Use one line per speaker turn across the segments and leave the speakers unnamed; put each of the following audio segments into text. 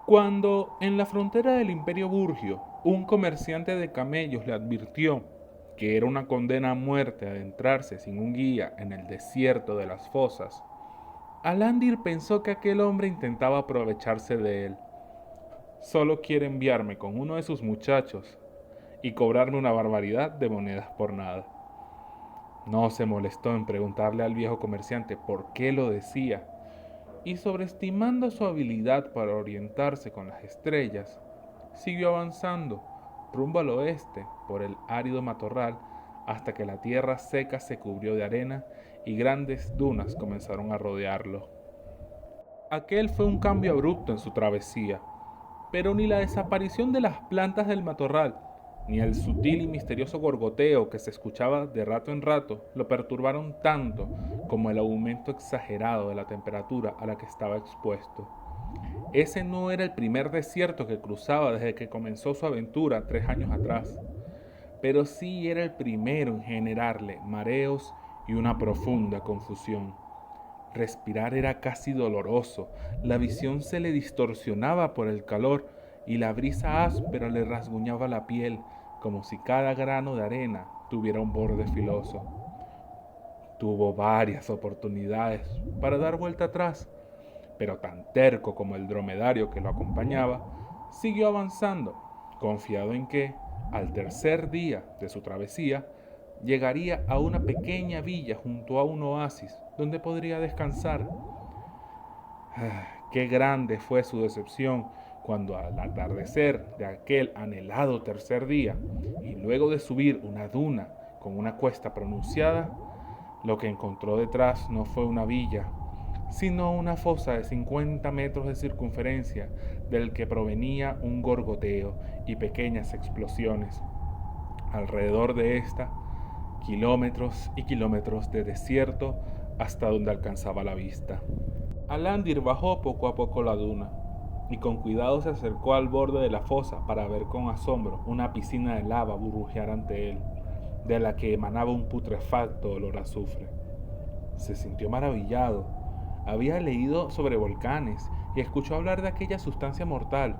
Cuando en la frontera del Imperio Burgio un comerciante de camellos le advirtió que era una condena a muerte adentrarse sin un guía en el desierto de las fosas, Alandir pensó que aquel hombre intentaba aprovecharse de él. Solo quiere enviarme con uno de sus muchachos y cobrarme una barbaridad de monedas por nada. No se molestó en preguntarle al viejo comerciante por qué lo decía, y sobreestimando su habilidad para orientarse con las estrellas, siguió avanzando rumbo al oeste por el árido matorral hasta que la tierra seca se cubrió de arena y grandes dunas comenzaron a rodearlo. Aquel fue un cambio abrupto en su travesía, pero ni la desaparición de las plantas del matorral, ni el sutil y misterioso gorgoteo que se escuchaba de rato en rato lo perturbaron tanto como el aumento exagerado de la temperatura a la que estaba expuesto. Ese no era el primer desierto que cruzaba desde que comenzó su aventura 3 años atrás, pero sí era el primero en generarle mareos y una profunda confusión. Respirar era casi doloroso, la visión se le distorsionaba por el calor y la brisa áspera le rasguñaba la piel como si cada grano de arena tuviera un borde filoso. Tuvo varias oportunidades para dar vuelta atrás, pero tan terco como el dromedario que lo acompañaba, siguió avanzando, confiado en que, al tercer día de su travesía, llegaría a una pequeña villa junto a un oasis donde podría descansar. Qué grande fue su decepción cuando al atardecer de aquel anhelado tercer día, y luego de subir una duna con una cuesta pronunciada, lo que encontró detrás no fue una villa, sino una fosa de 50 metros de circunferencia del que provenía un gorgoteo y pequeñas explosiones. Alrededor de esta, kilómetros y kilómetros de desierto hasta donde alcanzaba la vista. Alandir bajó poco a poco la duna y con cuidado se acercó al borde de la fosa para ver con asombro una piscina de lava burbujear ante él, de la que emanaba un putrefacto olor a azufre. Se sintió maravillado. Había leído sobre volcanes y escuchó hablar de aquella sustancia mortal,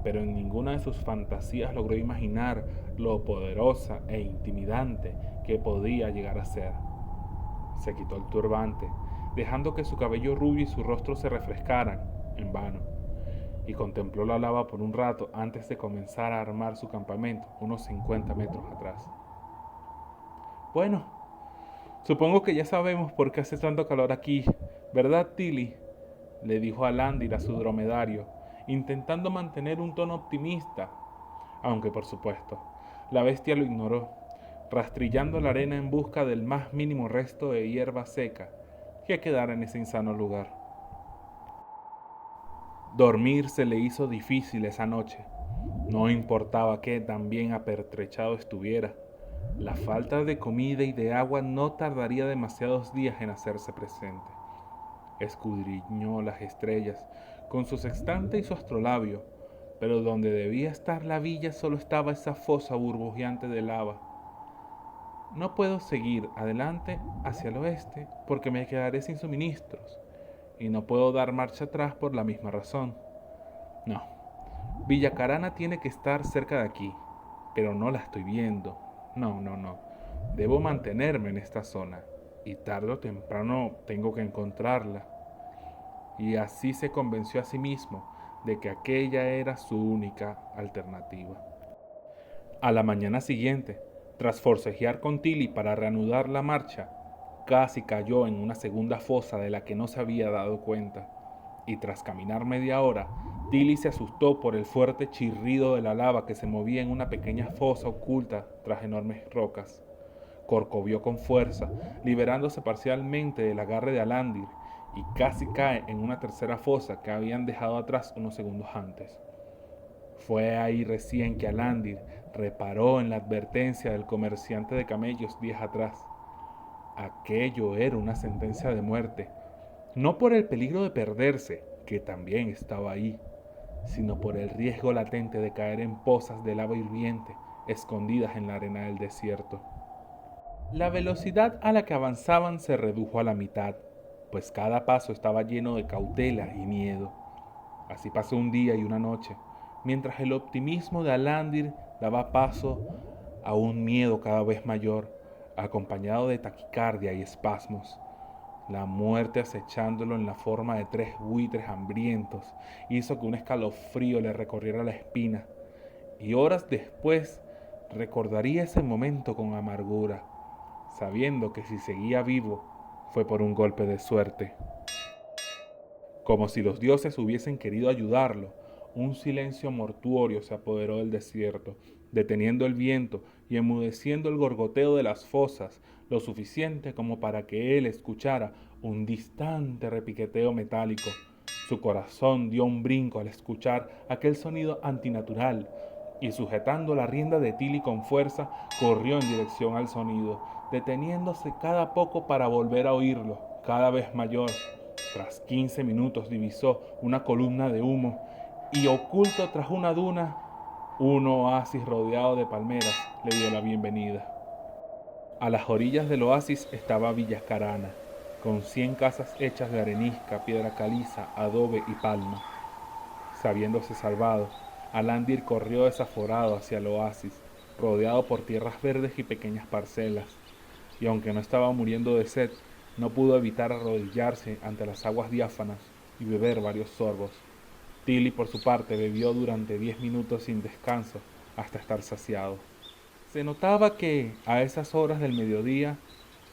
pero en ninguna de sus fantasías logró imaginar lo poderosa e intimidante que podía llegar a ser. Se quitó el turbante, dejando que su cabello rubio y su rostro se refrescaran, en vano, y contempló la lava por un rato antes de comenzar a armar su campamento unos 50 metros atrás. Bueno, supongo que ya sabemos por qué hace tanto calor aquí, ¿verdad, Tilly? Le dijo Alandir a su dromedario, intentando mantener un tono optimista, aunque por supuesto, la bestia lo ignoró, rastrillando la arena en busca del más mínimo resto de hierba seca que quedara en ese insano lugar. Dormir se le hizo difícil esa noche. No importaba qué tan bien apertrechado estuviera, la falta de comida y de agua no tardaría demasiados días en hacerse presente. Escudriñó las estrellas con su sextante y su astrolabio, pero donde debía estar la villa solo estaba esa fosa burbujeante de lava. No puedo seguir adelante hacia el oeste porque me quedaré sin suministros, y no puedo dar marcha atrás por la misma razón. No, Villa Carana tiene que estar cerca de aquí, pero no la estoy viendo. No, no, no. Debo mantenerme en esta zona, y tarde o temprano tengo que encontrarla. Y así se convenció a sí mismo de que aquella era su única alternativa. A la mañana siguiente, tras forcejear con Tilly para reanudar la marcha, casi cayó en una segunda fosa de la que no se había dado cuenta, y tras caminar media hora, Tilly se asustó por el fuerte chirrido de la lava que se movía en una pequeña fosa oculta tras enormes rocas. Corcovió con fuerza, liberándose parcialmente del agarre de Alandir, y casi cae en una tercera fosa que habían dejado atrás unos segundos antes. Fue ahí recién que Alandir reparó en la advertencia del comerciante de camellos días atrás. Aquello era una sentencia de muerte, no por el peligro de perderse, que también estaba ahí, sino por el riesgo latente de caer en pozas de lava hirviente escondidas en la arena del desierto. La velocidad a la que avanzaban se redujo a la mitad, pues cada paso estaba lleno de cautela y miedo. Así pasó un día y una noche, mientras el optimismo de Alandir daba paso a un miedo cada vez mayor, acompañado de taquicardia y espasmos. La muerte acechándolo en la forma de tres buitres hambrientos hizo que un escalofrío le recorriera la espina, y horas después recordaría ese momento con amargura, sabiendo que si seguía vivo fue por un golpe de suerte. Como si los dioses hubiesen querido ayudarlo, un silencio mortuorio se apoderó del desierto, deteniendo el viento y enmudeciendo el gorgoteo de las fosas, lo suficiente como para que él escuchara un distante repiqueteo metálico. Su corazón dio un brinco al escuchar aquel sonido antinatural, y sujetando la rienda de Tilly con fuerza, corrió en dirección al sonido, deteniéndose cada poco para volver a oírlo, cada vez mayor. Tras 15 minutos divisó una columna de humo y oculto tras una duna, un oasis rodeado de palmeras le dio la bienvenida. A las orillas del oasis estaba Villa Carana, con 100 casas hechas de arenisca, piedra caliza, adobe y palma. Sabiéndose salvado, Alandir corrió desaforado hacia el oasis, rodeado por tierras verdes y pequeñas parcelas, y aunque no estaba muriendo de sed, no pudo evitar arrodillarse ante las aguas diáfanas y beber varios sorbos. Tilly, por su parte, bebió durante 10 minutos sin descanso hasta estar saciado. Se notaba que, a esas horas del mediodía,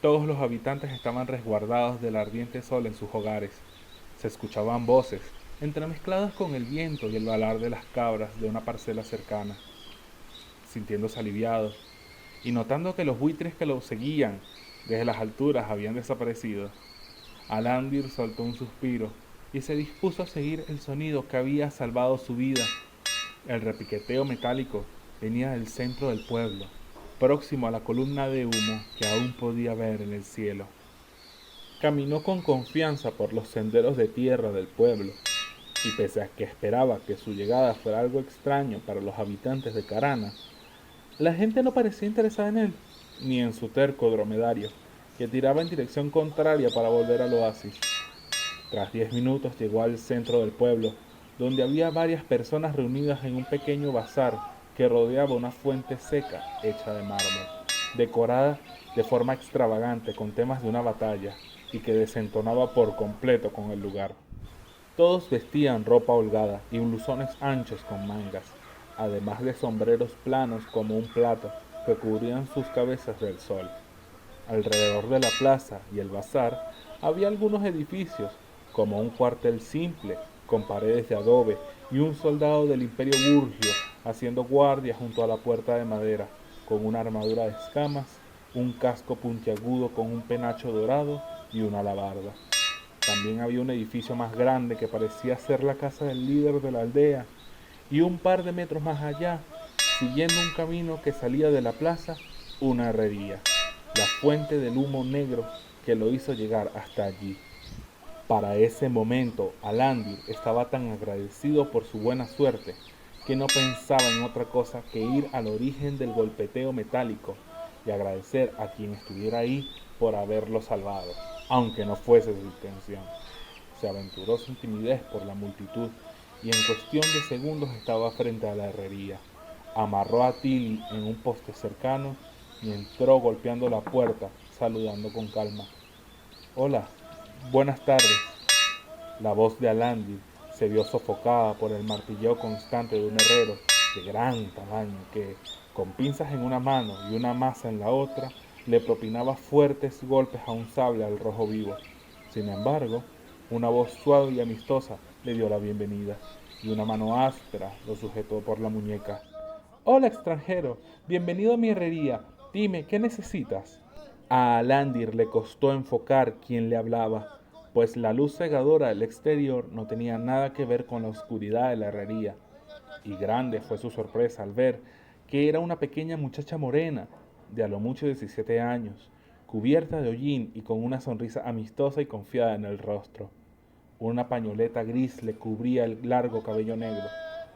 todos los habitantes estaban resguardados del ardiente sol en sus hogares. Se escuchaban voces, entremezcladas con el viento y el balar de las cabras de una parcela cercana. Sintiéndose aliviado, y notando que los buitres que lo seguían desde las alturas habían desaparecido, Alandir soltó un suspiro y se dispuso a seguir el sonido que había salvado su vida. El repiqueteo metálico venía del centro del pueblo, próximo a la columna de humo que aún podía ver en el cielo. Caminó con confianza por los senderos de tierra del pueblo, y pese a que esperaba que su llegada fuera algo extraño para los habitantes de Carana, la gente no parecía interesada en él, ni en su terco dromedario, que tiraba en dirección contraria para volver al oasis. Tras 10 minutos llegó al centro del pueblo, donde había varias personas reunidas en un pequeño bazar que rodeaba una fuente seca hecha de mármol, decorada de forma extravagante con temas de una batalla y que desentonaba por completo con el lugar. Todos vestían ropa holgada y blusones anchos con mangas, además de sombreros planos como un plato que cubrían sus cabezas del sol. Alrededor de la plaza y el bazar había algunos edificios, como un cuartel simple, con paredes de adobe, y un soldado del Imperio Burgio haciendo guardia junto a la puerta de madera, con una armadura de escamas, un casco puntiagudo con un penacho dorado y una alabarda. También había un edificio más grande que parecía ser la casa del líder de la aldea, y un par de metros más allá, siguiendo un camino que salía de la plaza, una herrería, la fuente del humo negro que lo hizo llegar hasta allí. Para ese momento, Alandir estaba tan agradecido por su buena suerte que no pensaba en otra cosa que ir al origen del golpeteo metálico y agradecer a quien estuviera ahí por haberlo salvado, aunque no fuese su intención. Se aventuró sin timidez por la multitud y en cuestión de segundos estaba frente a la herrería. Amarró a Tilly en un poste cercano y entró golpeando la puerta, saludando con calma. Hola, buenas tardes. La voz de Alandir se vio sofocada por el martilleo constante de un herrero de gran tamaño que, con pinzas en una mano y una maza en la otra, le propinaba fuertes golpes a un sable al rojo vivo. Sin embargo, una voz suave y amistosa le dio la bienvenida, y una mano áspera lo sujetó por la muñeca. Hola extranjero, bienvenido a mi herrería. Dime, ¿qué necesitas? A Alandir le costó enfocar quién le hablaba, pues la luz cegadora del exterior no tenía nada que ver con la oscuridad de la herrería, y grande fue su sorpresa al ver que era una pequeña muchacha morena, de a lo mucho 17 años, cubierta de hollín y con una sonrisa amistosa y confiada en el rostro. Una pañoleta gris le cubría el largo cabello negro,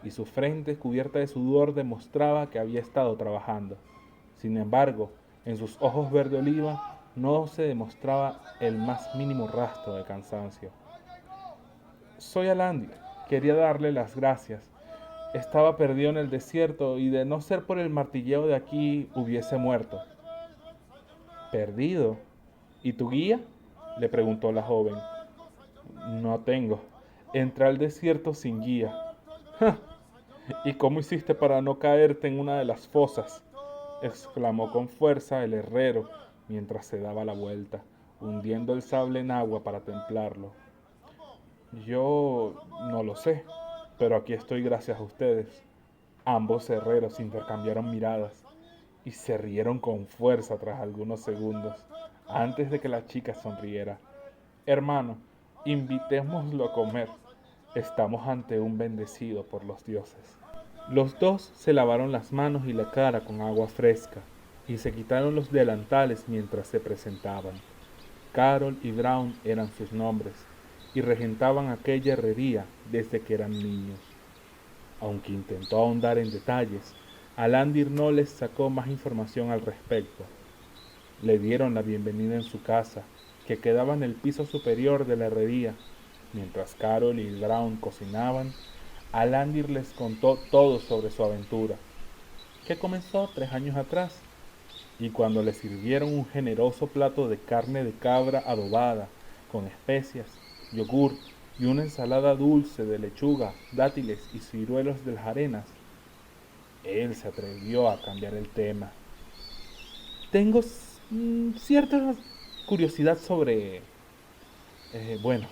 y su frente cubierta de sudor demostraba que había estado trabajando. Sin embargo, en sus ojos verde oliva no se demostraba el más mínimo rastro de cansancio. Soy Alandia, Quería darle las gracias. Estaba perdido en el desierto y de no ser por el martilleo de aquí hubiese muerto. ¿Perdido? ¿Y tu guía? Le preguntó la joven. No tengo. Entré al desierto sin guía. ¿Y cómo hiciste para no caerte en una de las fosas? Exclamó con fuerza el herrero mientras se daba la vuelta, hundiendo el sable en agua para templarlo. Yo no lo sé, pero aquí estoy gracias a ustedes. Ambos herreros intercambiaron miradas y se rieron con fuerza tras algunos segundos, antes de que la chica sonriera. Hermano, invitémoslo a comer. Estamos ante un bendecido por los dioses. Los dos se lavaron las manos y la cara con agua fresca y se quitaron los delantales mientras se presentaban. Carol y Brown eran sus nombres y regentaban aquella herrería desde que eran niños. Aunque intentó ahondar en detalles, Alandir no les sacó más información al respecto. Le dieron la bienvenida en su casa, que quedaba en el piso superior de la herrería. Mientras Carol y Brown cocinaban, Alandir les contó todo sobre su aventura, que comenzó 3 años atrás, y cuando le sirvieron un generoso plato de carne de cabra adobada, con especias, yogur y una ensalada dulce de lechuga, dátiles y ciruelos de las arenas, él se atrevió a cambiar el tema. Tengo cierta curiosidad sobre... bueno,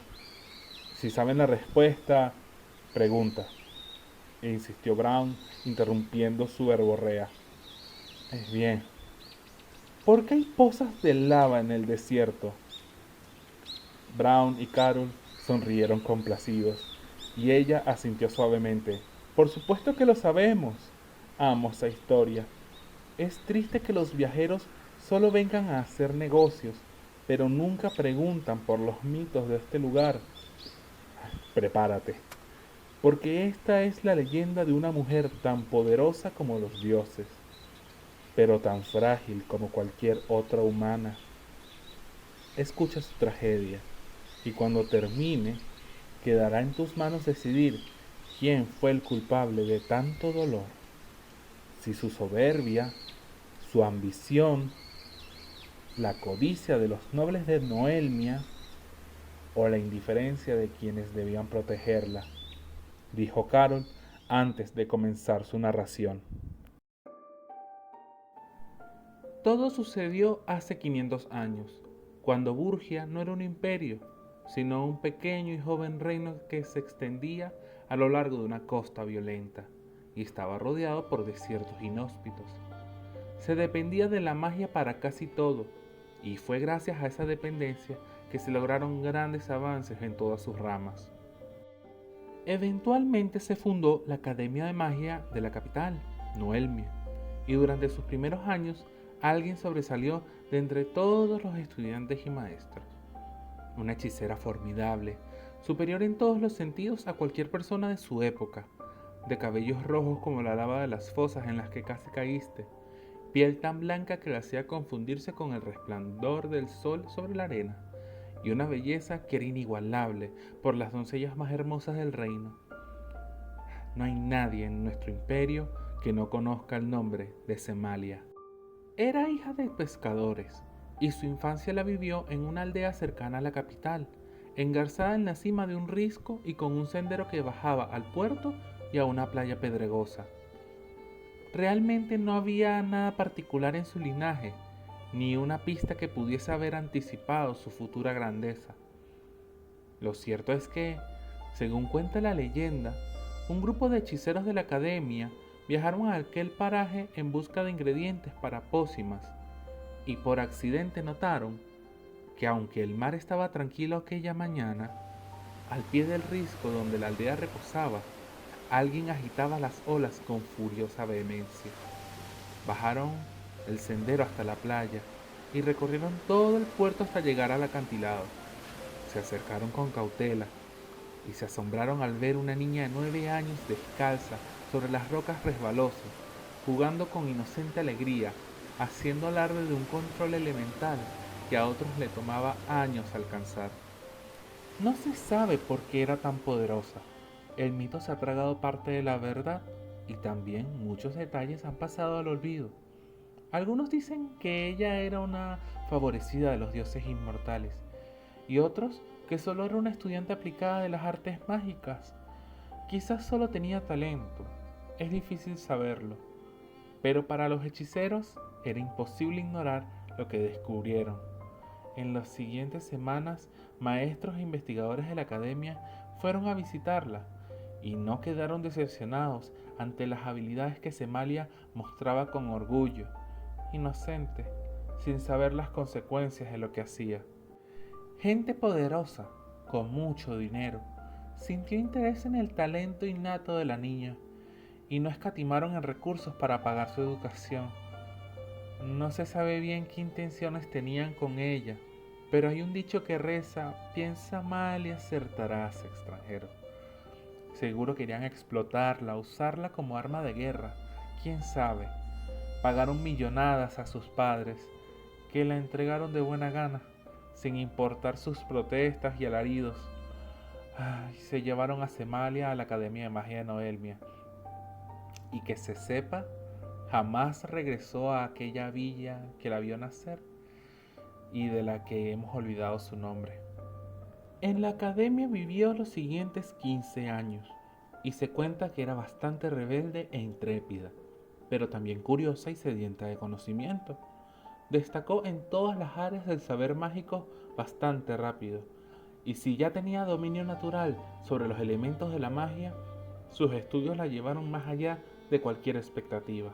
si saben la respuesta, pregunta. E insistió Brown, interrumpiendo su verborrea. Es bien. ¿Por qué hay pozas de lava en el desierto? Brown y Carol sonrieron complacidos, y ella asintió suavemente. Por supuesto que lo sabemos. Amo esa historia. Es triste que los viajeros solo vengan a hacer negocios, pero nunca preguntan por los mitos de este lugar. Prepárate, porque esta es la leyenda de una mujer tan poderosa como los dioses, pero tan frágil como cualquier otra humana. Escucha su tragedia, y cuando termine, quedará en tus manos decidir quién fue el culpable de tanto dolor. Si su soberbia, su ambición, la codicia de los nobles de Noelmia o la indiferencia de quienes debían protegerla, dijo Carol antes de comenzar su narración. Todo sucedió hace 500 años, cuando Burgia no era un imperio, sino un pequeño y joven reino que se extendía a lo largo de una costa violenta y estaba rodeado por desiertos inhóspitos. Se dependía de la magia para casi todo, y fue gracias a esa dependencia que se lograron grandes avances en todas sus ramas. Eventualmente se fundó la Academia de Magia de la capital, Noelmia, y durante sus primeros años alguien sobresalió de entre todos los estudiantes y maestros. Una hechicera formidable, superior en todos los sentidos a cualquier persona de su época, de cabellos rojos como la lava de las fosas en las que casi caíste, piel tan blanca que la hacía confundirse con el resplandor del sol sobre la arena, y una belleza que era inigualable por las doncellas más hermosas del reino. No hay nadie en nuestro imperio que no conozca el nombre de Semalia. Era hija de pescadores, y su infancia la vivió en una aldea cercana a la capital, engarzada en la cima de un risco y con un sendero que bajaba al puerto y a una playa pedregosa. Realmente no había nada particular en su linaje, ni una pista que pudiese haber anticipado su futura grandeza. Lo cierto es que, según cuenta la leyenda, un grupo de hechiceros de la academia viajaron a aquel paraje en busca de ingredientes para pócimas, y por accidente notaron que aunque el mar estaba tranquilo aquella mañana, al pie del risco donde la aldea reposaba, alguien agitaba las olas con furiosa vehemencia. Bajaron el sendero hasta la playa y recorrieron todo el puerto hasta llegar al acantilado. Se acercaron con cautela y se asombraron al ver una niña de 9 años descalza sobre las rocas resbalosas, jugando con inocente alegría, haciendo alarde de un control elemental que a otros le tomaba años alcanzar. No se sabe por qué era tan poderosa. El mito se ha tragado parte de la verdad y también muchos detalles han pasado al olvido. Algunos dicen que ella era una favorecida de los dioses inmortales y otros que solo era una estudiante aplicada de las artes mágicas. Quizás solo tenía talento, es difícil saberlo, pero para los hechiceros era imposible ignorar lo que descubrieron. En las siguientes semanas, maestros e investigadores de la academia fueron a visitarla y no quedaron decepcionados ante las habilidades que Semalia mostraba con orgullo, inocente, sin saber las consecuencias de lo que hacía. Gente poderosa, con mucho dinero, sintió interés en el talento innato de la niña y no escatimaron en recursos para pagar su educación. No se sabe bien qué intenciones tenían con ella, pero hay un dicho que reza: piensa mal y acertarás, extranjero. Seguro querían explotarla, usarla como arma de guerra. ¿Quién sabe? Pagaron millonadas a sus padres, que la entregaron de buena gana, sin importar sus protestas y alaridos. Ay, se llevaron a Semalia a la Academia de Magia de Noelmia. Y que se sepa, jamás regresó a aquella villa que la vio nacer y de la que hemos olvidado su nombre. En la academia vivió los siguientes 15 años y se cuenta que era bastante rebelde e intrépida, pero también curiosa y sedienta de conocimiento. Destacó en todas las áreas del saber mágico bastante rápido, y si ya tenía dominio natural sobre los elementos de la magia, sus estudios la llevaron más allá de cualquier expectativa.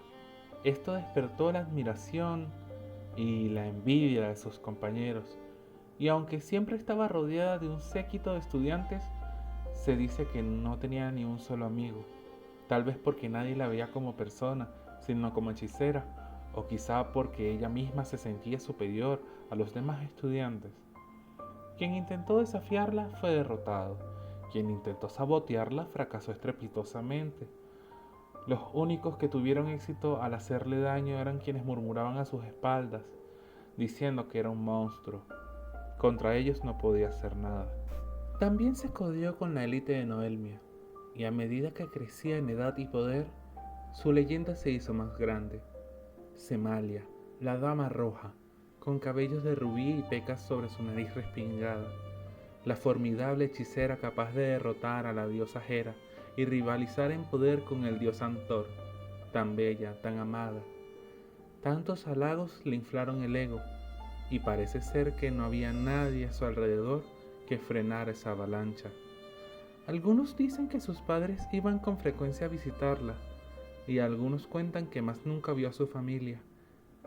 Esto despertó la admiración y la envidia de sus compañeros, y aunque siempre estaba rodeada de un séquito de estudiantes, se dice que no tenía ni un solo amigo, tal vez porque nadie la veía como persona, sino como hechicera, o quizá porque ella misma se sentía superior a los demás estudiantes. Quien intentó desafiarla fue derrotado, quien intentó sabotearla fracasó estrepitosamente. Los únicos que tuvieron éxito al hacerle daño eran quienes murmuraban a sus espaldas, diciendo que era un monstruo. Contra ellos no podía hacer nada. También se codió con la élite de Noelmia, y a medida que crecía en edad y poder, su leyenda se hizo más grande. Semalia, la dama roja, con cabellos de rubí y pecas sobre su nariz respingada, la formidable hechicera capaz de derrotar a la diosa Hera y rivalizar en poder con el dios Antor, tan bella, tan amada. Tantos halagos le inflaron el ego, y parece ser que no había nadie a su alrededor que frenara esa avalancha. Algunos dicen que sus padres iban con frecuencia a visitarla, y algunos cuentan que más nunca vio a su familia,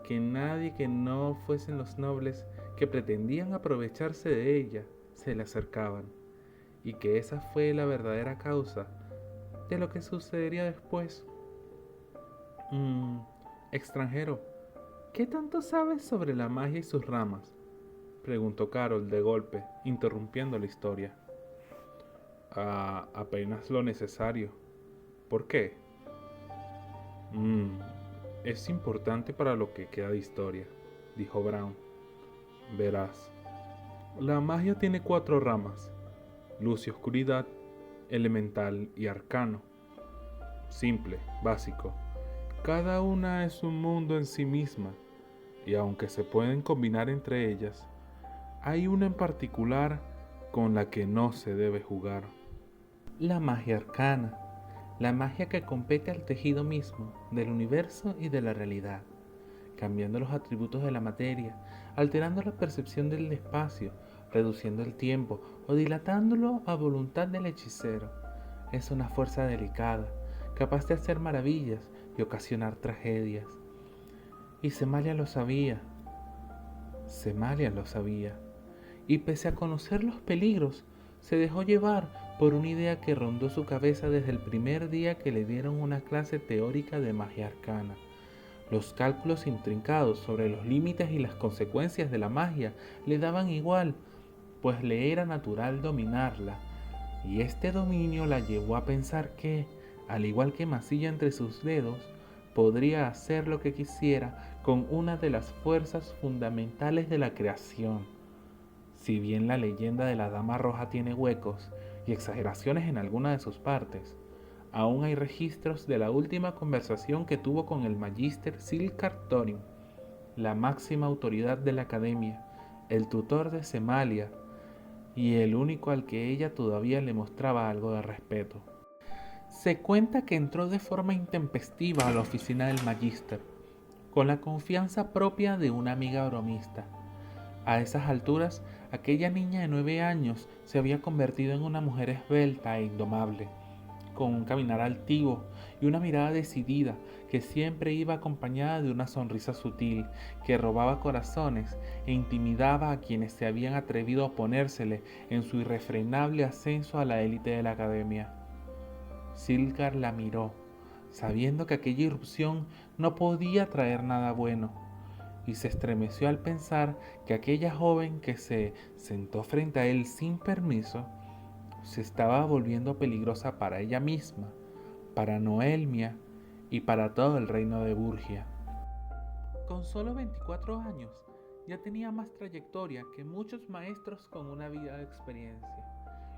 que nadie que no fuesen los nobles que pretendían aprovecharse de ella se le acercaban, y que esa fue la verdadera causa de lo que sucedería después. Extranjero, ¿qué tanto sabes sobre la magia y sus ramas?, preguntó Carol de golpe, interrumpiendo la historia. Apenas lo necesario. ¿Por qué? Es importante para lo que queda de historia, dijo Brown. Verás, la magia tiene 4 ramas: luz y oscuridad, elemental y arcano. Simple, básico. Cada una es un mundo en sí misma, y aunque se pueden combinar entre ellas, hay una en particular con la que no se debe jugar. La magia arcana, la magia que compete al tejido mismo del universo y de la realidad, cambiando los atributos de la materia, alterando la percepción del espacio, reduciendo el tiempo o dilatándolo a voluntad del hechicero. Es una fuerza delicada, capaz de hacer maravillas y ocasionar tragedias. Y Semalia lo sabía. Semalia lo sabía. Y pese a conocer los peligros, se dejó llevar por una idea que rondó su cabeza desde el primer día que le dieron una clase teórica de magia arcana. Los cálculos intrincados sobre los límites y las consecuencias de la magia le daban igual, pues le era natural dominarla, y este dominio la llevó a pensar que, al igual que Masilla entre sus dedos, podría hacer lo que quisiera con una de las fuerzas fundamentales de la creación. Si bien la leyenda de la Dama Roja tiene huecos, y exageraciones en alguna de sus partes. Aún hay registros de la última conversación que tuvo con el Magister Silkar Thorin, la máxima autoridad de la academia, el tutor de Semalia y el único al que ella todavía le mostraba algo de respeto. Se cuenta que entró de forma intempestiva a la oficina del Magister, con la confianza propia de una amiga bromista. A esas alturas, aquella niña de 9 años se había convertido en una mujer esbelta e indomable, con un caminar altivo y una mirada decidida que siempre iba acompañada de una sonrisa sutil que robaba corazones e intimidaba a quienes se habían atrevido a oponérsele en su irrefrenable ascenso a la élite de la academia. Silkar la miró, sabiendo que aquella irrupción no podía traer nada bueno, y se estremeció al pensar que aquella joven que se sentó frente a él sin permiso se estaba volviendo peligrosa para ella misma, para Noelmia y para todo el reino de Burgia. Con solo 24 años ya tenía más trayectoria que muchos maestros con una vida de experiencia,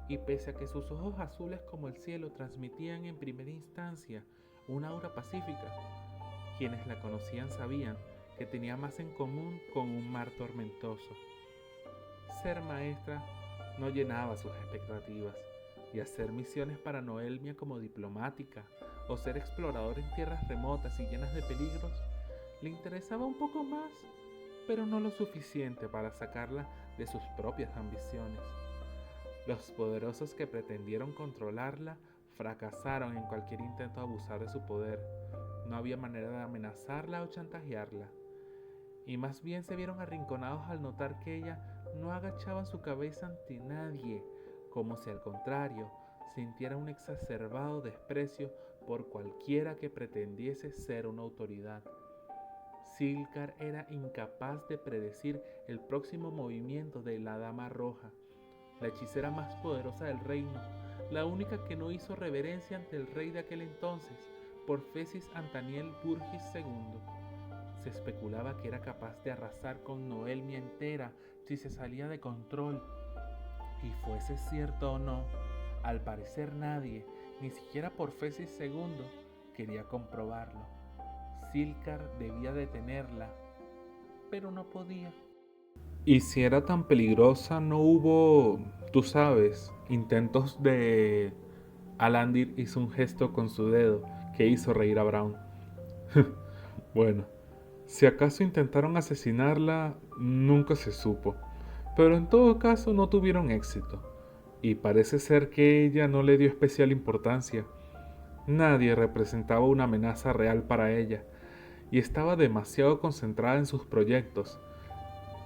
y pese a que sus ojos azules como el cielo transmitían en primera instancia una aura pacífica, quienes la conocían sabían que tenía más en común con un mar tormentoso. Ser maestra no llenaba sus expectativas, y hacer misiones para Noelmia como diplomática o ser explorador en tierras remotas y llenas de peligros le interesaba un poco más, pero no lo suficiente para sacarla de sus propias ambiciones. Los poderosos que pretendieron controlarla fracasaron en cualquier intento de abusar de su poder. No había manera de amenazarla o chantajearla, y más bien se vieron arrinconados al notar que ella no agachaba su cabeza ante nadie, como si al contrario sintiera un exacerbado desprecio por cualquiera que pretendiese ser una autoridad. Silkar era incapaz de predecir el próximo movimiento de la Dama Roja, la hechicera más poderosa del reino, la única que no hizo reverencia ante el rey de aquel entonces, Porfesis Antaniel Burgis II. Se especulaba que era capaz de arrasar con Noelmia entera si se salía de control. Y fuese cierto o no, al parecer nadie, ni siquiera Porfesis II, quería comprobarlo. Silkar debía detenerla, pero no podía. Y si era tan peligrosa, no hubo, tú sabes, intentos de... Alandir hizo un gesto con su dedo que hizo reír a Brown. Bueno, si acaso intentaron asesinarla, nunca se supo, pero en todo caso no tuvieron éxito, y parece ser que ella no le dio especial importancia. Nadie representaba una amenaza real para ella, y estaba demasiado concentrada en sus proyectos,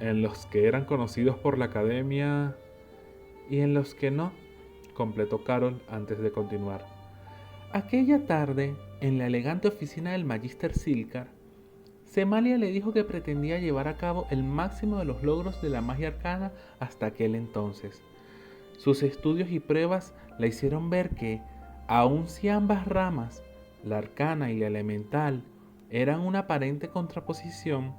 en los que eran conocidos por la academia y en los que no, completó Carol antes de continuar. Aquella tarde, en la elegante oficina del Magister Silkar, Semalia le dijo que pretendía llevar a cabo el máximo de los logros de la magia arcana hasta aquel entonces. Sus estudios y pruebas le hicieron ver que, aun si ambas ramas, la arcana y la elemental, eran una aparente contraposición,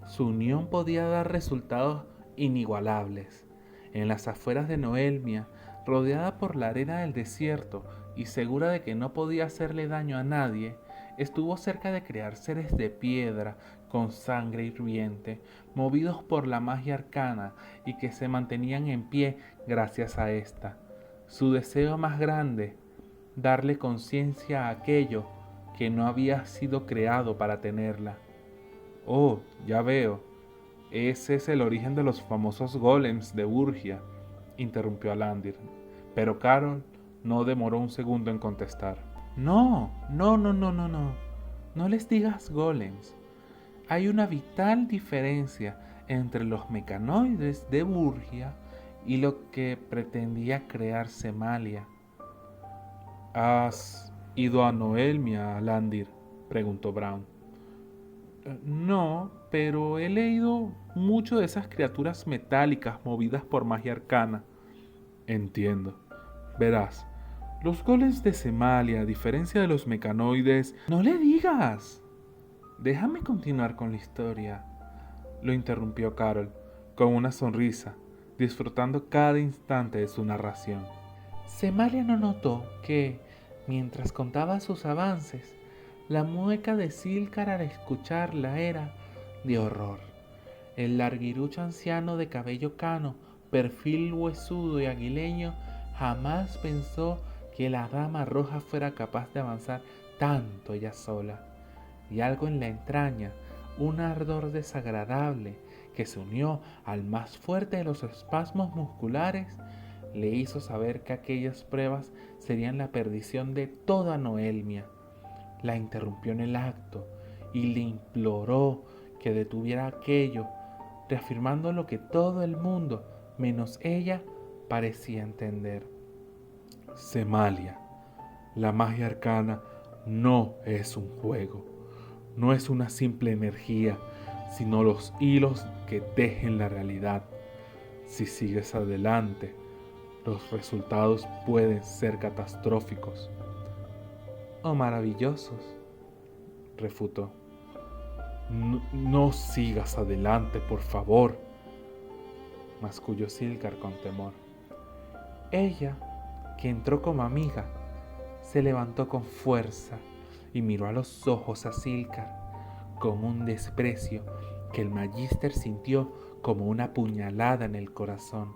su unión podía dar resultados inigualables. En las afueras de Noelmia, rodeada por la arena del desierto y segura de que no podía hacerle daño a nadie, estuvo cerca de crear seres de piedra con sangre hirviente, movidos por la magia arcana y que se mantenían en pie gracias a esta. Su deseo más grande, darle conciencia a aquello que no había sido creado para tenerla. Oh, ya veo, ese es el origen de los famosos golems de Burgia, interrumpió Alandir, pero Carol no demoró un segundo en contestar. No, no, no, no, no, no. No les digas golems. Hay una vital diferencia entre los mecanoides de Burgia y lo que pretendía crear Semalia. ¿Has ido a Noelmia, Alandir?, preguntó Brown. No, pero he leído mucho de esas criaturas metálicas movidas por magia arcana. Entiendo. Verás, los golems de Semalia, a diferencia de los mecanoides... ¡No le digas! Déjame continuar con la historia, lo interrumpió Carol, con una sonrisa, disfrutando cada instante de su narración. Semalia no notó que, mientras contaba sus avances, la mueca de Silcar al escucharla era de horror. El larguirucho anciano de cabello cano, perfil huesudo y aguileño, jamás pensó que la dama roja fuera capaz de avanzar tanto ella sola. Y algo en la entraña, un ardor desagradable que se unió al más fuerte de los espasmos musculares, le hizo saber que aquellas pruebas serían la perdición de toda Noelmia. La interrumpió en el acto y le imploró que detuviera aquello, reafirmando lo que todo el mundo, menos ella, parecía entender. Semalia, la magia arcana no es un juego, no es una simple energía, sino los hilos que tejen la realidad. Si sigues adelante, los resultados pueden ser catastróficos o maravillosos, refutó. No, no sigas adelante, por favor, masculló Silcar con temor. Ella, que entró como amiga, se levantó con fuerza y miró a los ojos a Silcar con un desprecio que el magíster sintió como una puñalada en el corazón.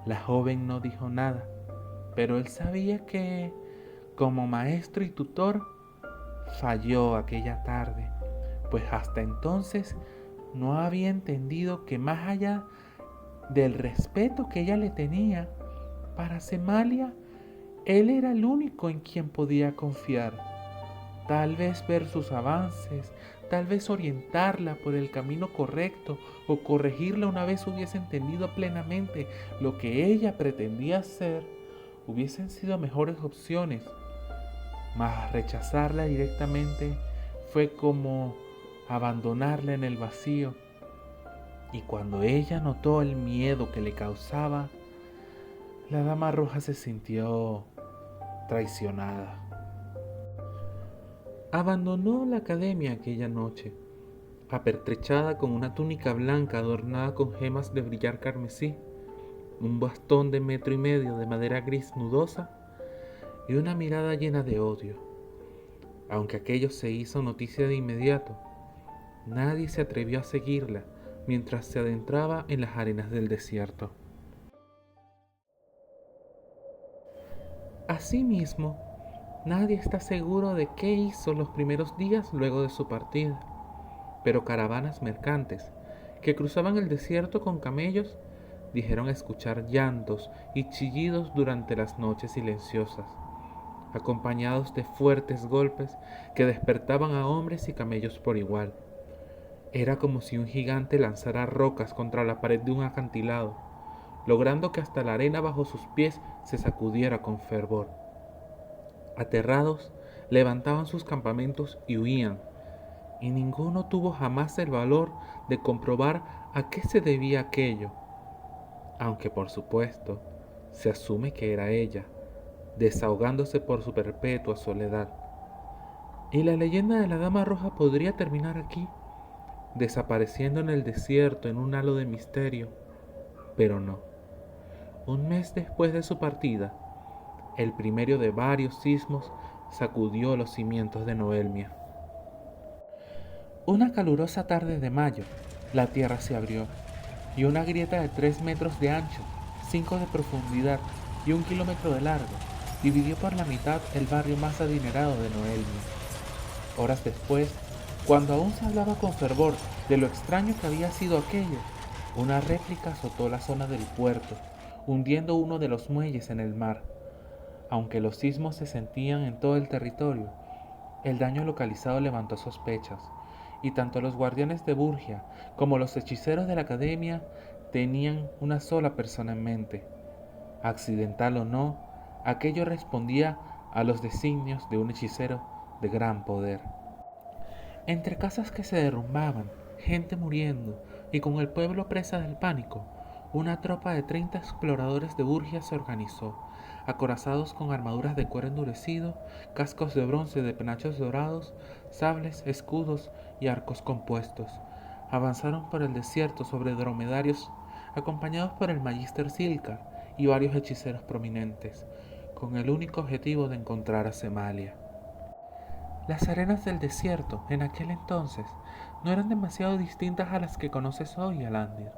La joven no dijo nada, pero él sabía que, como maestro y tutor, falló aquella tarde, pues hasta entonces no había entendido que más allá del respeto que ella le tenía, para Semalia, él era el único en quien podía confiar. Tal vez ver sus avances, tal vez orientarla por el camino correcto o corregirla una vez hubiese entendido plenamente lo que ella pretendía hacer, hubiesen sido mejores opciones. Mas rechazarla directamente fue como abandonarla en el vacío. Y cuando ella notó el miedo que le causaba, la dama roja se sintió traicionada. Abandonó la academia aquella noche, apertrechada con una túnica blanca adornada con gemas de brillar carmesí, un bastón de 1,5 metros de madera gris nudosa y una mirada llena de odio. Aunque aquello se hizo noticia de inmediato, nadie se atrevió a seguirla mientras se adentraba en las arenas del desierto. Asimismo, nadie está seguro de qué hizo los primeros días luego de su partida, pero caravanas mercantes que cruzaban el desierto con camellos dijeron escuchar llantos y chillidos durante las noches silenciosas, acompañados de fuertes golpes que despertaban a hombres y camellos por igual. Era como si un gigante lanzara rocas contra la pared de un acantilado, logrando que hasta la arena bajo sus pies se sacudiera con fervor. Aterrados, levantaban sus campamentos y huían, y ninguno tuvo jamás el valor de comprobar a qué se debía aquello, aunque por supuesto se asume que era ella, desahogándose por su perpetua soledad. Y la leyenda de la Dama Roja podría terminar aquí, desapareciendo en el desierto en un halo de misterio, pero no. Un mes después de su partida, el primero de varios sismos sacudió los cimientos de Noelmia. Una calurosa tarde de mayo, la tierra se abrió y una grieta de 3 metros de ancho, 5 de profundidad y 1 kilómetro de largo dividió por la mitad el barrio más adinerado de Noelmia. Horas después, cuando aún se hablaba con fervor de lo extraño que había sido aquello, una réplica azotó la zona del puerto, hundiendo uno de los muelles en el mar. Aunque los sismos se sentían en todo el territorio, el daño localizado levantó sospechas, y tanto los guardianes de Burgia como los hechiceros de la academia tenían una sola persona en mente. Accidental o no, aquello respondía a los designios de un hechicero de gran poder. Entre casas que se derrumbaban, gente muriendo y con el pueblo presa del pánico, una tropa de 30 exploradores de Burgia se organizó, acorazados con armaduras de cuero endurecido, cascos de bronce de penachos dorados, sables, escudos y arcos compuestos. Avanzaron por el desierto sobre dromedarios, acompañados por el magíster Silcar y varios hechiceros prominentes, con el único objetivo de encontrar a Semalia. Las arenas del desierto, en aquel entonces, no eran demasiado distintas a las que conoces hoy, Alandir.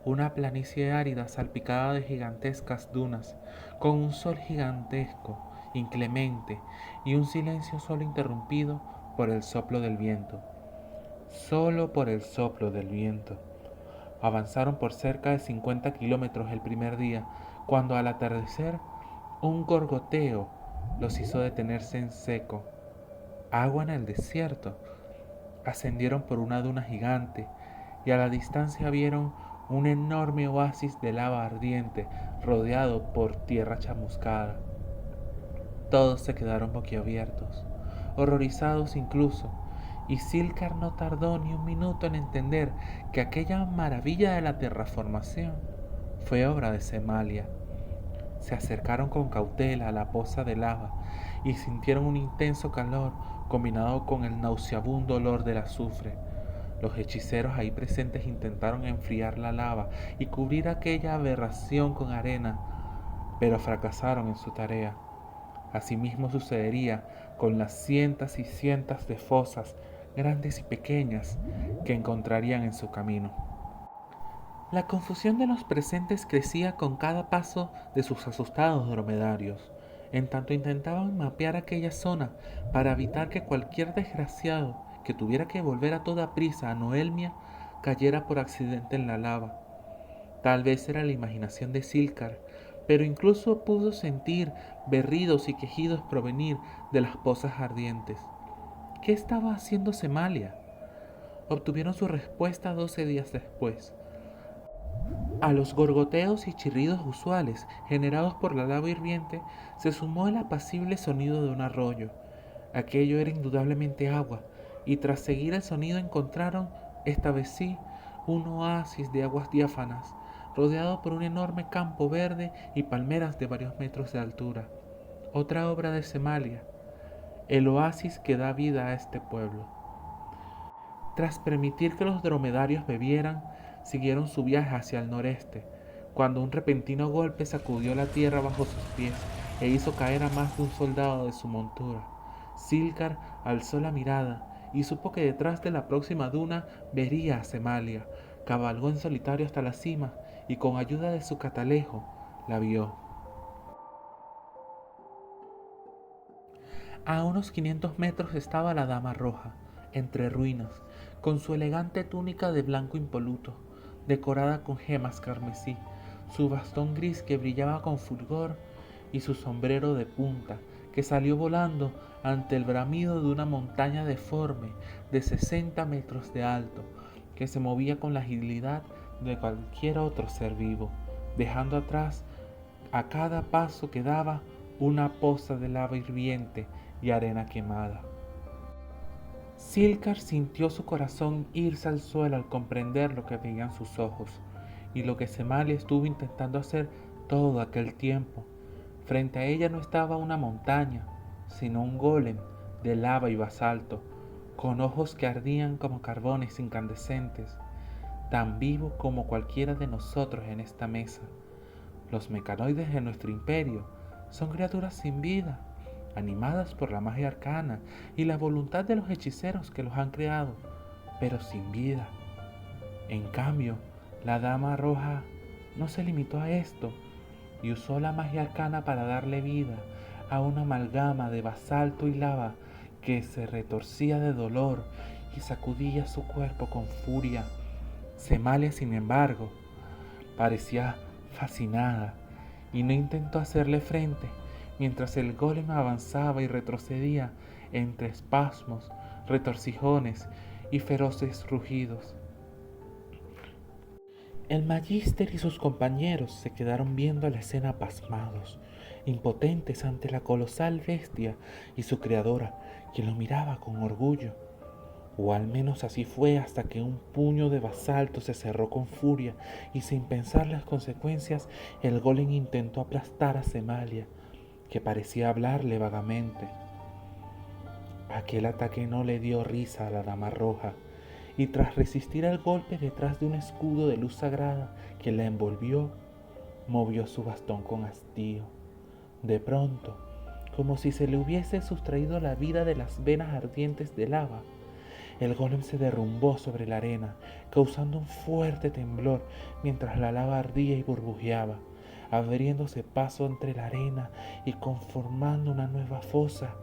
Una planicie árida salpicada de gigantescas dunas, con un sol gigantesco, inclemente, y un silencio solo interrumpido por el soplo del viento. Solo por el soplo del viento. Avanzaron por cerca de 50 kilómetros el primer día, cuando al atardecer un gorgoteo los hizo detenerse en seco. Agua en el desierto. Ascendieron por una duna gigante y a la distancia vieron un enorme oasis de lava ardiente rodeado por tierra chamuscada. Todos se quedaron boquiabiertos, horrorizados incluso, y Silcar no tardó ni un minuto en entender que aquella maravilla de la terraformación fue obra de Semalia. Se acercaron con cautela a la poza de lava y sintieron un intenso calor combinado con el nauseabundo olor del azufre. Los hechiceros ahí presentes intentaron enfriar la lava y cubrir aquella aberración con arena, pero fracasaron en su tarea. Asimismo sucedería con las cientos y cientos de fosas, grandes y pequeñas, que encontrarían en su camino. La confusión de los presentes crecía con cada paso de sus asustados dromedarios, en tanto intentaban mapear aquella zona para evitar que cualquier desgraciado que tuviera que volver a toda prisa a Noelmia cayera por accidente en la lava. Tal vez era la imaginación de Silcar, pero incluso pudo sentir berridos y quejidos provenir de las pozas ardientes. ¿Qué estaba haciendo Semalia? Obtuvieron su respuesta 12 días después. A los gorgoteos y chirridos usuales generados por la lava hirviente se sumó el apacible sonido de un arroyo. Aquello era indudablemente agua, y tras seguir el sonido encontraron, esta vez sí, un oasis de aguas diáfanas, rodeado por un enorme campo verde y palmeras de varios metros de altura. Otra obra de Semalia, el oasis que da vida a este pueblo. Tras permitir que los dromedarios bebieran, siguieron su viaje hacia el noreste, cuando un repentino golpe sacudió la tierra bajo sus pies e hizo caer a más de un soldado de su montura. Silcar alzó la mirada y supo que detrás de la próxima duna vería a Semalia. Cabalgó en solitario hasta la cima y con ayuda de su catalejo la vio. A unos 500 metros estaba la Dama Roja, entre ruinas, con su elegante túnica de blanco impoluto, decorada con gemas carmesí, su bastón gris que brillaba con fulgor y su sombrero de punta, que salió volando ante el bramido de una montaña deforme de 60 metros de alto, que se movía con la agilidad de cualquier otro ser vivo, dejando atrás a cada paso que daba una poza de lava hirviente y arena quemada. Silcar sintió su corazón irse al suelo al comprender lo que veían sus ojos y lo que Semalia estuvo intentando hacer todo aquel tiempo. Frente a ella no estaba una montaña, sino un golem de lava y basalto, con ojos que ardían como carbones incandescentes, tan vivo como cualquiera de nosotros en esta mesa. Los mecanoides de nuestro imperio son criaturas sin vida, animadas por la magia arcana y la voluntad de los hechiceros que los han creado, pero sin vida. En cambio, la Dama Roja no se limitó a esto y usó la magia arcana para darle vida a una amalgama de basalto y lava que se retorcía de dolor y sacudía su cuerpo con furia. Semalia, sin embargo, parecía fascinada y no intentó hacerle frente mientras el golem avanzaba y retrocedía entre espasmos, retorcijones y feroces rugidos. El magíster y sus compañeros se quedaron viendo la escena pasmados, impotentes ante la colosal bestia y su creadora, quien lo miraba con orgullo. O al menos así fue hasta que un puño de basalto se cerró con furia y sin pensar las consecuencias, el golem intentó aplastar a Semalia, que parecía hablarle vagamente. Aquel ataque no le dio risa a la Dama Roja, y tras resistir el golpe detrás de un escudo de luz sagrada que la envolvió, Movió su bastón con hastío. De pronto, como si se le hubiese sustraído la vida de las venas ardientes de lava, el golem se derrumbó sobre la arena, causando un fuerte temblor mientras la lava ardía y burbujeaba, abriéndose paso entre la arena y conformando una nueva fosa.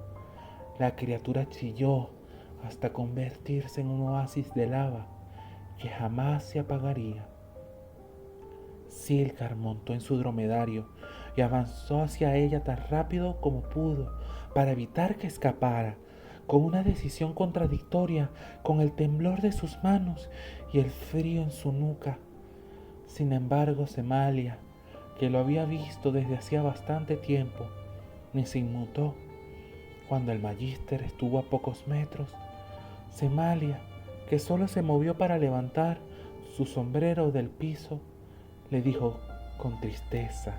La criatura chilló hasta convertirse en un oasis de lava que jamás se apagaría. Silcar montó en su dromedario y avanzó hacia ella tan rápido como pudo para evitar que escapara, con una decisión contradictoria, con el temblor de sus manos y el frío en su nuca. Sin embargo, Semalia, que lo había visto desde hacía bastante tiempo, ni se inmutó. Cuando el magíster estuvo a pocos metros, Semalia, que solo se movió para levantar su sombrero del piso, le dijo con tristeza,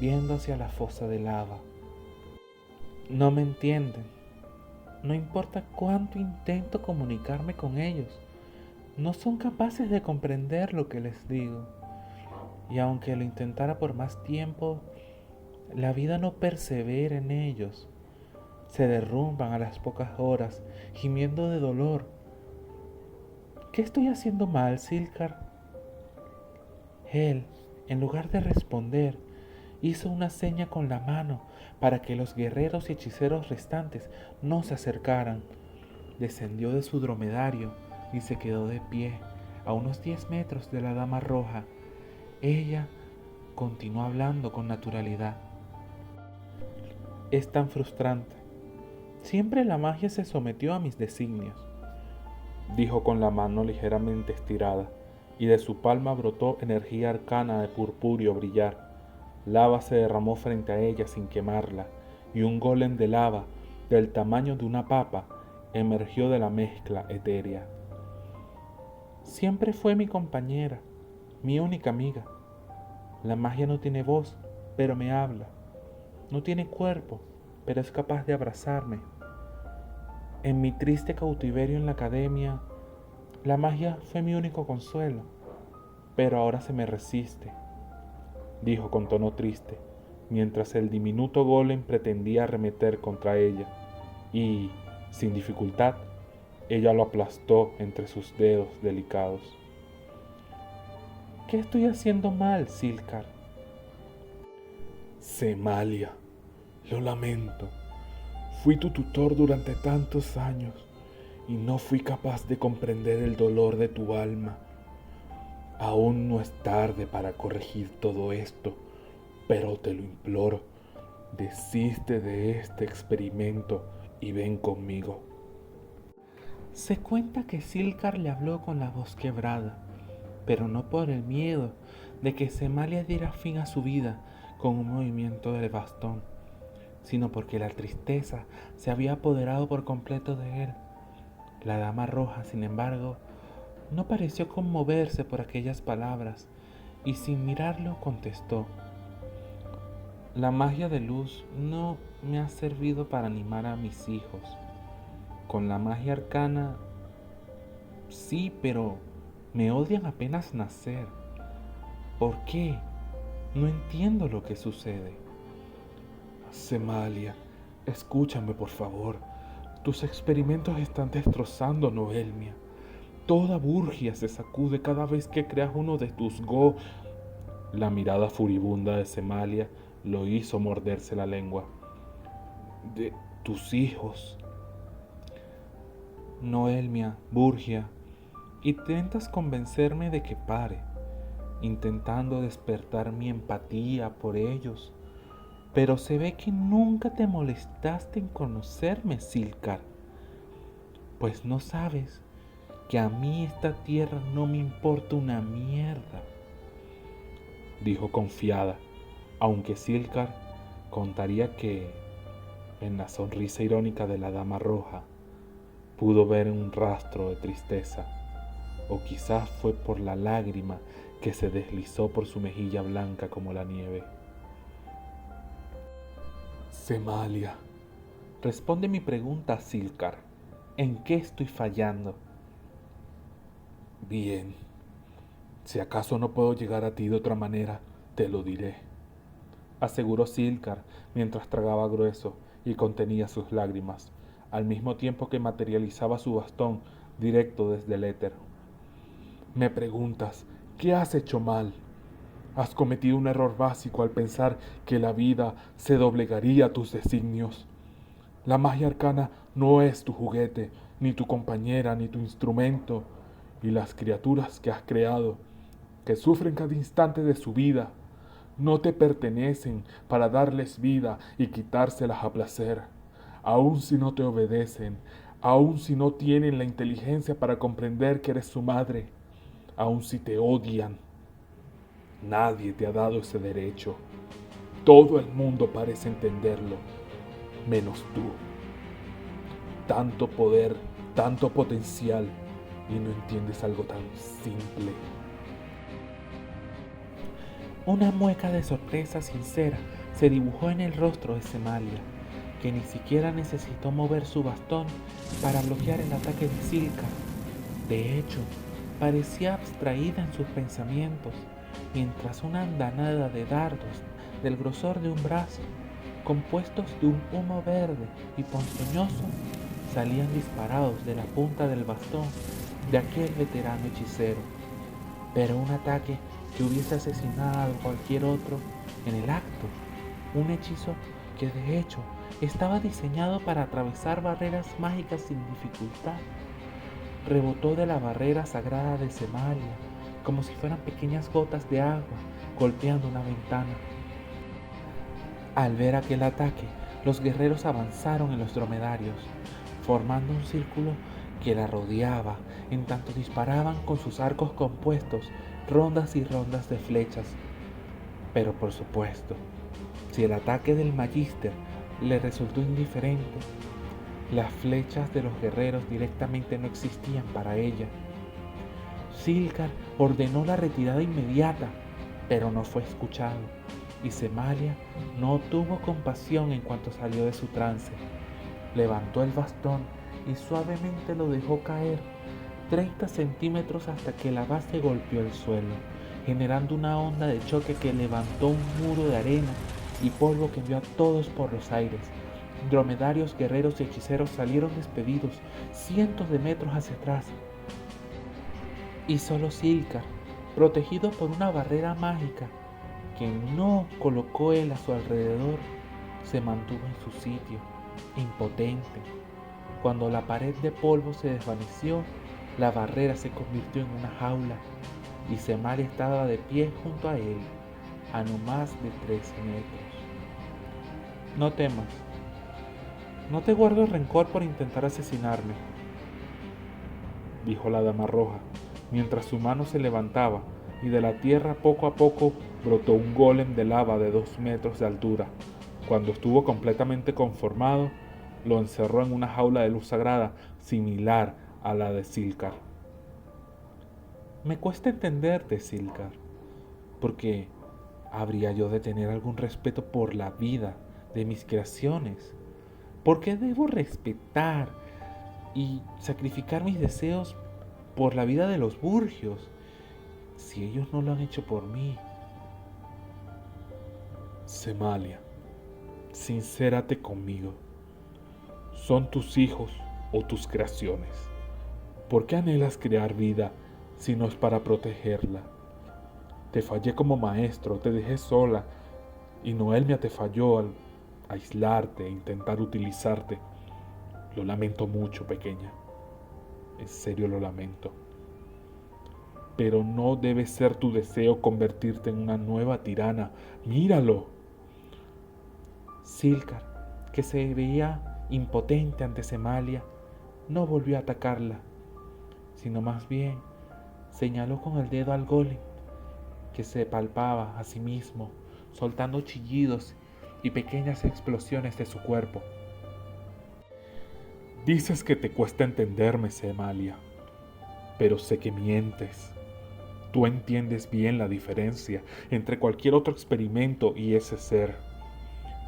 viendo hacia la fosa de lava: no me entienden. No importa cuánto intento comunicarme con ellos, no son capaces de comprender lo que les digo. Y aunque lo intentara por más tiempo, la vida no persevera en ellos. Se derrumban a las pocas horas, gimiendo de dolor. ¿Qué estoy haciendo mal, Silcar? Él, en lugar de responder, hizo una seña con la mano para que los guerreros y hechiceros restantes no se acercaran. Descendió de su dromedario y se quedó de pie a unos 10 metros de la dama roja. Ella continuó hablando con naturalidad. Es tan frustrante. Siempre la magia se sometió a mis designios, dijo con la mano ligeramente estirada, y de su palma brotó energía arcana de purpúreo brillar. Lava se derramó frente a ella sin quemarla, y un golem de lava, del tamaño de una papa, emergió de la mezcla etérea. Siempre fue mi compañera, mi única amiga. La magia no tiene voz, pero me habla. No tiene cuerpo, pero es capaz de abrazarme. En mi triste cautiverio en la academia, la magia fue mi único consuelo, pero ahora se me resiste, dijo con tono triste, mientras el diminuto golem pretendía arremeter contra ella, y, sin dificultad, ella lo aplastó entre sus dedos delicados. ¿Qué estoy haciendo mal, Silcar? Semalia, lo lamento. Fui tu tutor durante tantos años y no fui capaz de comprender el dolor de tu alma. Aún no es tarde para corregir todo esto, pero te lo imploro, desiste de este experimento y ven conmigo. Se cuenta que Silcar le habló con la voz quebrada, pero no por el miedo de que Semalia diera fin a su vida con un movimiento del bastón, sino porque la tristeza se había apoderado por completo de él. La dama roja, sin embargo, no pareció conmoverse por aquellas palabras y sin mirarlo contestó: la magia de luz no me ha servido para animar a mis hijos. Con la magia arcana, sí, pero me odian apenas nacer. ¿Por qué? No entiendo lo que sucede. Semalia, escúchame por favor. Tus experimentos están destrozando Noelmia. Toda Burgia se sacude cada vez que creas uno de tus La mirada furibunda de Semalia lo hizo morderse la lengua. De tus hijos. Noelmia, Burgia, intentas convencerme de que pare, intentando despertar mi empatía por ellos, pero se ve que nunca te molestaste en conocerme, Silcar. Pues no sabes que a mí esta tierra no me importa una mierda, dijo confiada, aunque Silcar contaría que, en la sonrisa irónica de la dama roja, pudo ver un rastro de tristeza, o quizás fue por la lágrima que se deslizó por su mejilla blanca como la nieve. Semalia, responde mi pregunta, Silcar. ¿En qué estoy fallando? Bien, si acaso no puedo llegar a ti de otra manera, Te lo diré, aseguró Silcar mientras tragaba grueso y contenía sus lágrimas, al mismo tiempo que materializaba su bastón directo desde el éter. Me preguntas, ¿qué has hecho mal? Has cometido un error básico al pensar que la vida se doblegaría a tus designios. La magia arcana no es tu juguete, ni tu compañera, ni tu instrumento, y las criaturas que has creado, que sufren cada instante de su vida, no te pertenecen para darles vida y quitárselas a placer, aun si no te obedecen, aun si no tienen la inteligencia para comprender que eres su madre, aun si te odian. Nadie te ha dado ese derecho. Todo el mundo parece entenderlo, menos tú. Tanto poder, tanto potencial, y no entiendes algo tan simple.
Una mueca de sorpresa sincera se dibujó en el rostro de Semalia, que ni siquiera necesitó mover su bastón para bloquear el ataque de Silcar. De hecho, parecía abstraída en sus pensamientos, mientras una andanada de dardos del grosor de un brazo, compuestos de un humo verde y ponzoñoso, salían disparados de la punta del bastón de aquel veterano hechicero. Pero un ataque que hubiese asesinado a cualquier otro en el acto, un hechizo que de hecho estaba diseñado para atravesar barreras mágicas sin dificultad, rebotó de la barrera sagrada de Semalia como si fueran pequeñas gotas de agua golpeando una ventana. Al ver aquel ataque, los guerreros avanzaron en los dromedarios, formando un círculo que la rodeaba, en tanto disparaban con sus arcos compuestos rondas y rondas de flechas. Pero por supuesto, si el ataque del Magister le resultó indiferente, las flechas de los guerreros directamente no existían para ella. Silcar ordenó la retirada inmediata, pero no fue escuchado, y Semalia no tuvo compasión en cuanto salió de su trance. Levantó el bastón y suavemente lo dejó caer 30 centímetros hasta que la base golpeó el suelo, generando una onda de choque que levantó un muro de arena y polvo que envió a todos por los aires. Dromedarios, guerreros y hechiceros salieron despedidos cientos de metros hacia atrás, y solo Silcar, protegido por una barrera mágica que no colocó él a su alrededor, se mantuvo en su sitio, impotente. Cuando la pared de polvo se desvaneció, la barrera se convirtió en una jaula y Semalia estaba de pie junto a él, a no más de 13 metros. No temas, no te guardo rencor por intentar asesinarme, dijo la dama roja, mientras su mano se levantaba y de la tierra poco a poco brotó un golem de lava de 2 metros de altura. Cuando estuvo completamente conformado, lo encerró en una jaula de luz sagrada similar a la de Silcar. Me cuesta entenderte, Silcar, porque ¿habría yo de tener algún respeto por la vida de mis creaciones? ¿Por qué debo respetar y sacrificar mis deseos por la vida de los Burgios si ellos no lo han hecho por mí?
Semalia, sincérate conmigo. ¿Son tus hijos o tus creaciones? ¿Por qué anhelas crear vida si no es para protegerla? Te fallé como maestro, te dejé sola y Noelmia te falló al aislarte e intentar utilizarte. Lo lamento mucho, pequeña. En serio lo lamento. Pero no debe ser tu deseo convertirte en una nueva tirana. Míralo.
Silcar, que se veía impotente ante Semalia, no volvió a atacarla, sino más bien señaló con el dedo al golem, que se palpaba a sí mismo, soltando chillidos y pequeñas explosiones de su cuerpo.
Dices que te cuesta entenderme, Semalia, pero sé que mientes. Tú entiendes bien la diferencia entre cualquier otro experimento y ese ser.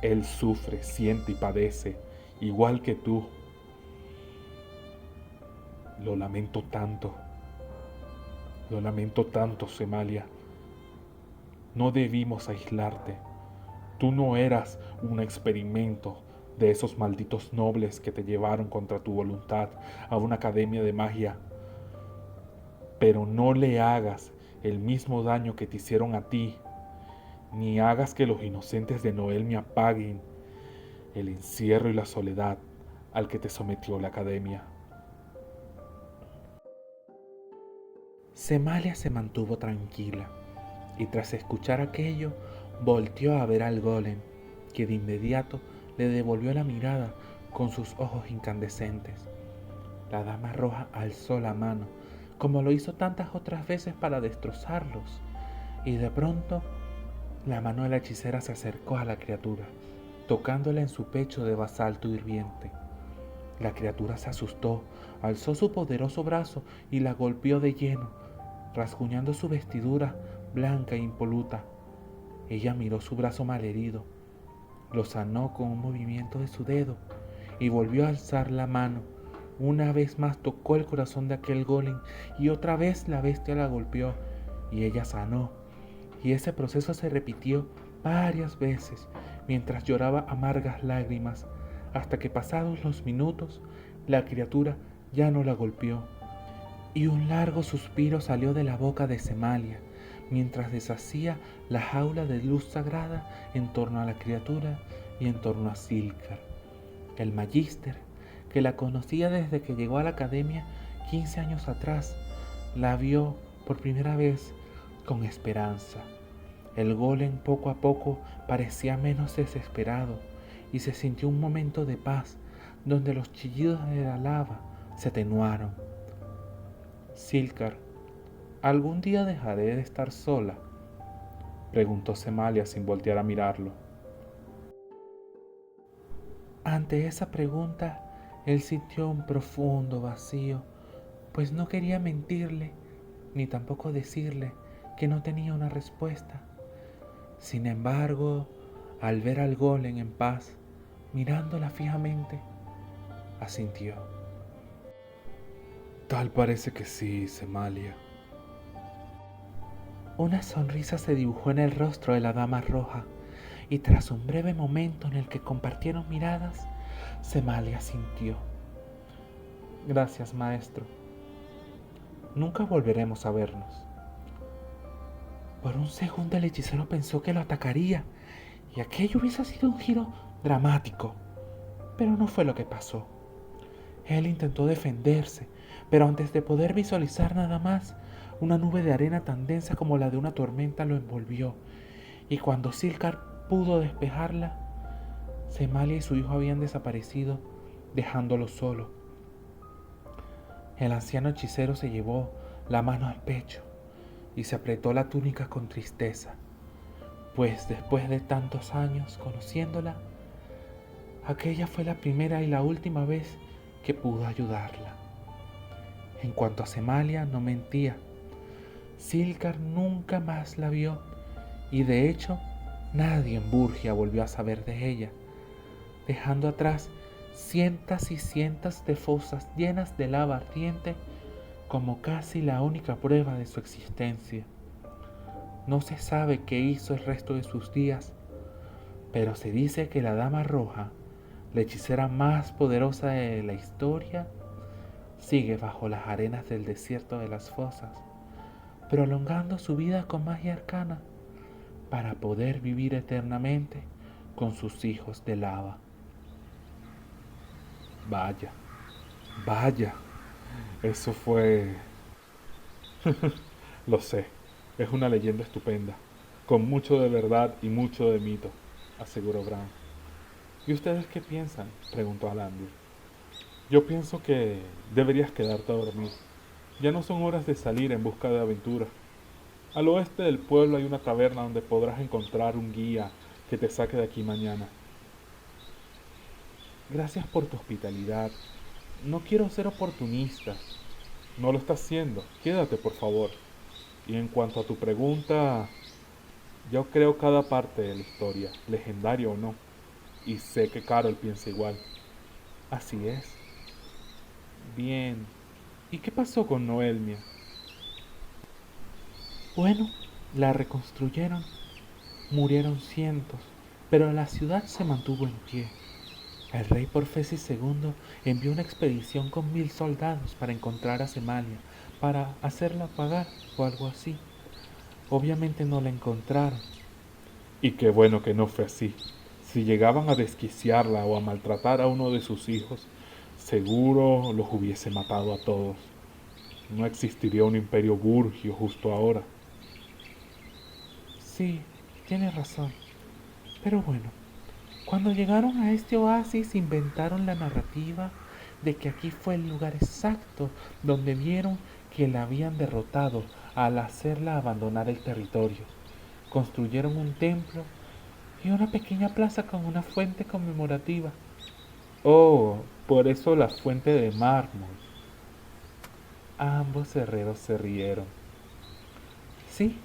Él sufre, siente y padece, igual que tú. Lo lamento tanto, Semalia. No debimos aislarte. Tú no eras un experimento de esos malditos nobles que te llevaron contra tu voluntad a una academia de magia. Pero no le hagas el mismo daño que te hicieron a ti, ni hagas que los inocentes de Noelmia paguen el encierro y la soledad al que te sometió la academia.
Semalia se mantuvo tranquila y tras escuchar aquello volteó a ver al golem, que de inmediato le devolvió la mirada con sus ojos incandescentes. La dama roja alzó la mano, como lo hizo tantas otras veces para destrozarlos, y de pronto la mano de la hechicera se acercó a la criatura, tocándola en su pecho de basalto hirviente. La criatura se asustó, alzó su poderoso brazo y la golpeó de lleno, rasguñando su vestidura blanca e impoluta. Ella miró su brazo malherido, lo sanó con un movimiento de su dedo y volvió a alzar la mano. Una vez más tocó el corazón de aquel golem y otra vez la bestia la golpeó y ella sanó. Y ese proceso se repitió varias veces mientras lloraba amargas lágrimas, hasta que pasados los minutos la criatura ya no la golpeó y un largo suspiro salió de la boca de Semalia mientras deshacía la jaula de luz sagrada en torno a la criatura y en torno a Silcar. El magíster, que la conocía desde que llegó a la academia 15 años atrás, la vio por primera vez con esperanza. El golem poco a poco parecía menos desesperado y se sintió un momento de paz donde los chillidos de la lava se atenuaron. Silcar, ¿algún día dejaré de estar sola?, preguntó Semalia sin voltear a mirarlo. Ante esa pregunta, él sintió un profundo vacío, pues no quería mentirle, ni tampoco decirle que no tenía una respuesta. Sin embargo, al ver al golem en paz, mirándola fijamente, asintió.
Tal parece que sí, Semalia.
Una sonrisa se dibujó en el rostro de la dama roja, y tras un breve momento en el que compartieron miradas, Semalia asintió. Gracias, maestro. Nunca volveremos a vernos. Por un segundo el hechicero pensó que lo atacaría, y aquello hubiese sido un giro dramático, pero no fue lo que pasó. Él intentó defenderse, pero antes de poder visualizar nada más, una nube de arena tan densa como la de una tormenta lo envolvió, y cuando Silcar pudo despejarla, Semalia y su hijo habían desaparecido, dejándolo solo. El anciano hechicero se llevó la mano al pecho y se apretó la túnica con tristeza, pues después de tantos años conociéndola, aquella fue la primera y la última vez que pudo ayudarla. En cuanto a Semalia, no mentía. Silcar nunca más la vio y de hecho nadie en Burgia volvió a saber de ella, dejando atrás cientos y cientos de fosas llenas de lava ardiente como casi la única prueba de su existencia. No se sabe qué hizo el resto de sus días, pero se dice que la Dama Roja, la hechicera más poderosa de la historia, sigue bajo las arenas del desierto de las fosas, prolongando su vida con magia arcana para poder vivir eternamente con sus hijos de lava.
Vaya, vaya, eso fue... Lo sé, es una leyenda estupenda, con mucho de verdad y mucho de mito, aseguró Bran. ¿Y ustedes qué piensan?, preguntó Alandir. Yo pienso que deberías quedarte a dormir. Ya no son horas de salir en busca de aventura. Al oeste del pueblo hay una taberna donde podrás encontrar un guía que te saque de aquí mañana.
Gracias por tu hospitalidad. No quiero ser oportunista.
No lo estás haciendo. Quédate, por favor. Y en cuanto a tu pregunta, yo creo cada parte de la historia, legendaria o no. Y sé que Carol piensa igual.
Así es. Bien. ¿Y qué pasó con Noelmia? Bueno, La reconstruyeron, murieron cientos, pero la ciudad se mantuvo en pie. El rey Porfesis II envió una expedición con 1000 soldados para encontrar a Semalia, para hacerla pagar o algo así. Obviamente no la encontraron.
Y qué bueno que no fue así. Si llegaban a desquiciarla o a maltratar a uno de sus hijos, seguro los hubiese matado a todos. No existiría un imperio burgio justo ahora.
Sí, tienes razón. Pero bueno, cuando llegaron a este oasis inventaron la narrativa de que aquí fue el lugar exacto donde vieron que la habían derrotado al hacerla abandonar el territorio. Construyeron un templo y una pequeña plaza con una fuente conmemorativa.
Oh, por eso la fuente de mármol.
Ambos herreros se rieron. Sí,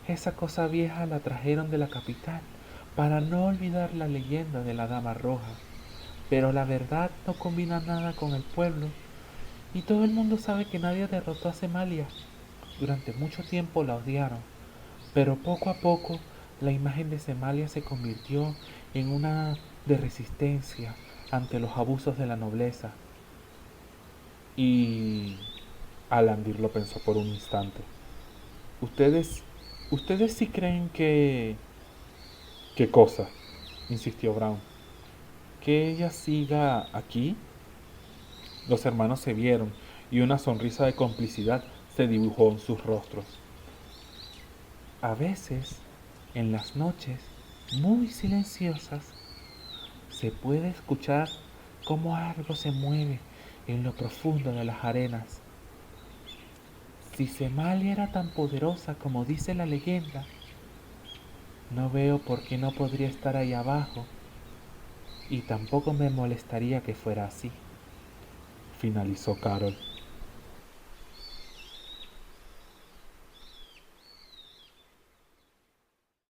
esa cosa vieja la trajeron de la capital para no olvidar la leyenda de la Dama Roja. Pero la verdad no combina nada con el pueblo y todo el mundo sabe que nadie derrotó a Semalia. Durante mucho tiempo la odiaron, pero poco a poco la imagen de Semalia se convirtió en una de resistencia ante los abusos de la nobleza.
Y Alandir lo pensó por un instante. Ustedes, ustedes sí creen que... ¿Qué cosa? Insistió Brown. ¿Que ella siga aquí? Los hermanos se vieron y una sonrisa de complicidad se dibujó en sus rostros.
A veces, en las noches muy silenciosas, se puede escuchar cómo algo se mueve en lo profundo de las arenas. Si Semalia era tan poderosa como dice la leyenda, no veo por qué no podría estar ahí abajo, y tampoco me molestaría que fuera así.
Finalizó Carol.